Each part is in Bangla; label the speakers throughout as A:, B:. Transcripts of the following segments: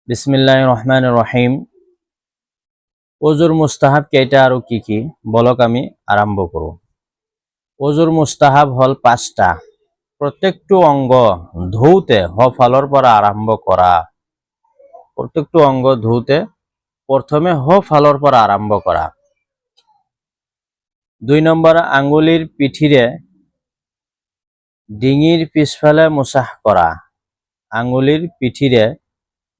A: বিসমিল্লাহির রহমানির রহিম। ওজুর মুস্তাহাব কেইটা আর কি কি বলক আমি আরম্ভ করব। ওজুর মুস্তাহাব হল 5টা। প্রত্যেকটো অঙ্গ ধৌতে হফালর পৰা আরম্ভ করা। প্রত্যেকটো অঙ্গ ধৌতে প্রথমে হফালর পৰা আরম্ভ করা। 2 নম্বর আঙ্গুলির পিঠিরে ডিঙির পিছফালে মুসাহ করা। আঙ্গুলির পিঠিরে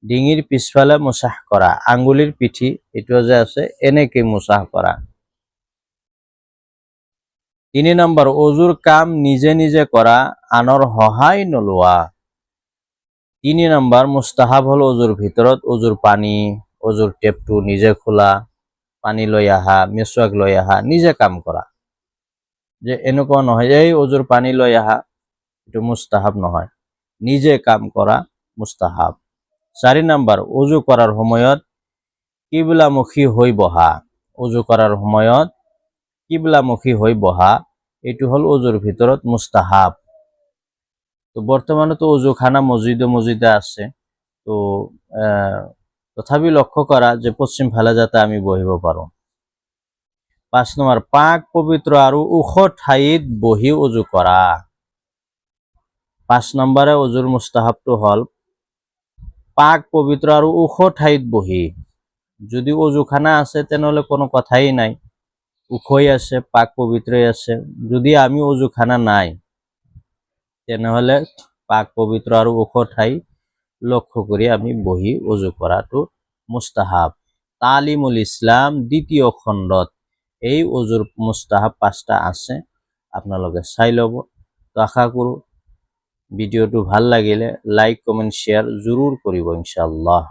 A: ডিঙির পিছফালে মুসাহ করা। আঙ্গুলির পিঠি এটো যে আছে এনেকে মুসাহ করা। 3 নম্বৰ অজুৰ কাম নিজে নিজে কৰা, আনৰ সহায় নলোৱা। 3 নম্বৰ মুস্তাহাব হল অজুৰ ভিতৰত অজুৰ পানী, অজুৰ টেপটো নিজে খোলা, পানী লৈ আহা, মেচুৱাক লৈ আহা, নিজে কাম কৰা। যে এনেকুৱা নহয় এই অজুৰ পানী লৈ আহা, এটো মুস্তাহাব নহয়, নিজে কাম কৰা মুস্তাহাব। 4 নম্বৰ অজু কৰাৰ সময়ত কিবলামুখী হৈ বহা। অজু কৰাৰ সময়ত কিবলামুখী হৈ বহা, এটো হল অজুর ভিতরত মুস্তাহাব। তো বর্তমানে তো অজুখানা মসজিদে আছে, তো তথাপি লক্ষ্য করা যে পশ্চিম ফালে যাতে আমি বহিব পাৰো। 5 নম্বৰ পাক পবিত্ৰ আৰু ওখ ঠাইত বহি অজু কৰা। 5 নম্বরে অজুর মুস্তাহাবটো হল পাক পবিত্র আর ওখ ঠাইত বহি। যদি অজুখানা আছে তেনেহলে কোনো কথাই নাই, উখই আছে, পাক পবিত্রই আছে। যদি আমি অজুখানা নাই তেনেহলে পাক পবিত্র আর ওখ ঠাই লক্ষ্য করে আমি বহি অজু করাটো মুস্তাহাব। তালিমুল ইসলাম 2য় খণ্ডত এই অজুর মুস্তাহাব 5টা আছে, আপোনালোকে চাই লব। তো আশা কৰো ভিডিওটো ভাল লাগিলে লাইক কমেন্ট শেয়ার জরুর করিব ইনশাআল্লাহ।